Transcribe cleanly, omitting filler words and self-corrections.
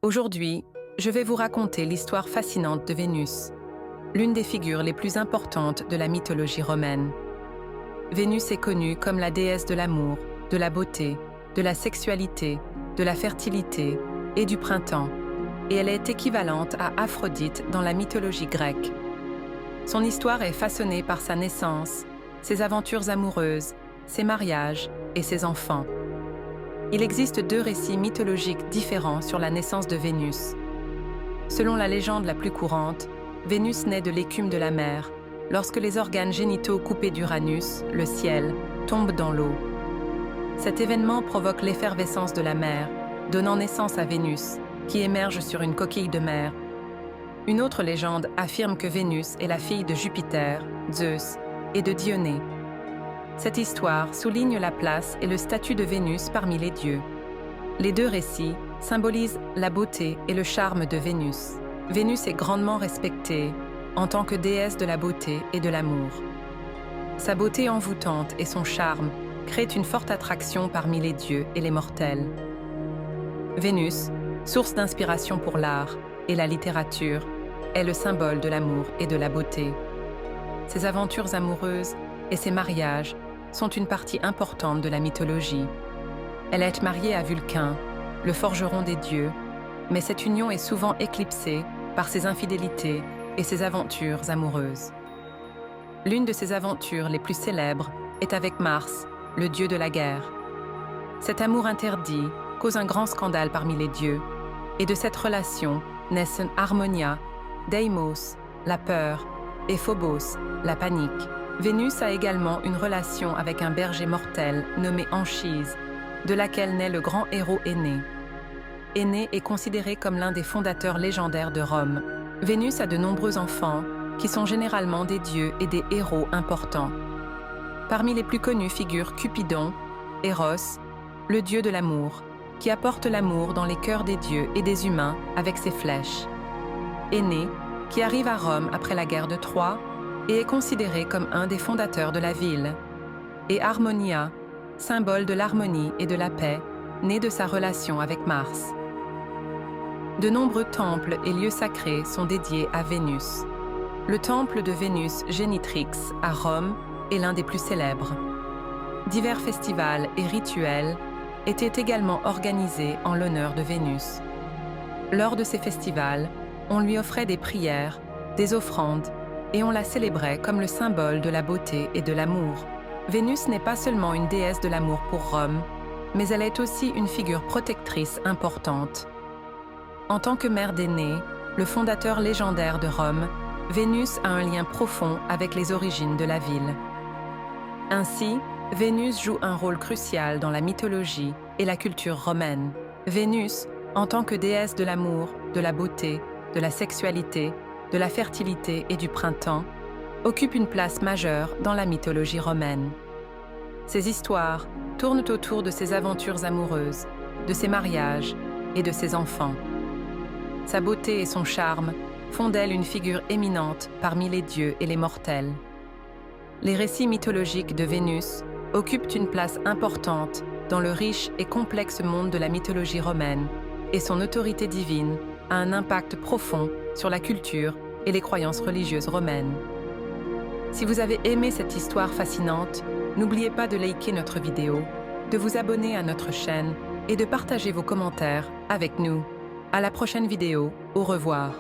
Aujourd'hui, je vais vous raconter l'histoire fascinante de Vénus, l'une des figures les plus importantes de la mythologie romaine. Vénus est connue comme la déesse de l'amour, de la beauté, de la sexualité, de la fertilité et du printemps, et elle est équivalente à Aphrodite dans la mythologie grecque. Son histoire est façonnée par sa naissance, ses aventures amoureuses, ses mariages et ses enfants. Il existe deux récits mythologiques différents sur la naissance de Vénus. Selon la légende la plus courante, Vénus naît de l'écume de la mer, lorsque les organes génitaux coupés d'Uranus, le ciel, tombent dans l'eau. Cet événement provoque l'effervescence de la mer, donnant naissance à Vénus, qui émerge sur une coquille de mer. Une autre légende affirme que Vénus est la fille de Jupiter, Zeus, et de Dionée. Cette histoire souligne la place et le statut de Vénus parmi les dieux. Les deux récits symbolisent la beauté et le charme de Vénus. Vénus est grandement respectée en tant que déesse de la beauté et de l'amour. Sa beauté envoûtante et son charme créent une forte attraction parmi les dieux et les mortels. Vénus, source d'inspiration pour l'art et la littérature, est le symbole de l'amour et de la beauté. Ses aventures amoureuses et ses mariages sont une partie importante de la mythologie. Elle est mariée à Vulcain, le forgeron des dieux, mais cette union est souvent éclipsée par ses infidélités et ses aventures amoureuses. L'une de ses aventures les plus célèbres est avec Mars, le dieu de la guerre. Cet amour interdit cause un grand scandale parmi les dieux, et de cette relation naissent Harmonia, Deimos, la peur, et Phobos, la panique. Vénus a également une relation avec un berger mortel nommé Anchise, de laquelle naît le grand héros Énée. Énée est considéré comme l'un des fondateurs légendaires de Rome. Vénus a de nombreux enfants, qui sont généralement des dieux et des héros importants. Parmi les plus connus figurent Cupidon, Eros, le dieu de l'amour, qui apporte l'amour dans les cœurs des dieux et des humains avec ses flèches. Énée, qui arrive à Rome après la guerre de Troie, et est considéré comme un des fondateurs de la ville, et Harmonia, symbole de l'harmonie et de la paix, né de sa relation avec Mars. De nombreux temples et lieux sacrés sont dédiés à Vénus. Le temple de Vénus Génitrix à Rome est l'un des plus célèbres. Divers festivals et rituels étaient également organisés en l'honneur de Vénus. Lors de ces festivals, on lui offrait des prières, des offrandes, et on la célébrait comme le symbole de la beauté et de l'amour. Vénus n'est pas seulement une déesse de l'amour pour Rome, mais elle est aussi une figure protectrice importante. En tant que mère d'Énée, le fondateur légendaire de Rome, Vénus a un lien profond avec les origines de la ville. Ainsi, Vénus joue un rôle crucial dans la mythologie et la culture romaine. Vénus, en tant que déesse de l'amour, de la beauté, de la sexualité, de la fertilité et du printemps, occupe une place majeure dans la mythologie romaine. Ses histoires tournent autour de ses aventures amoureuses, de ses mariages et de ses enfants. Sa beauté et son charme font d'elle une figure éminente parmi les dieux et les mortels. Les récits mythologiques de Vénus occupent une place importante dans le riche et complexe monde de la mythologie romaine, et son autorité divine a un impact profond sur la culture et les croyances religieuses romaines. Si vous avez aimé cette histoire fascinante, n'oubliez pas de liker notre vidéo, de vous abonner à notre chaîne et de partager vos commentaires avec nous. À la prochaine vidéo, au revoir.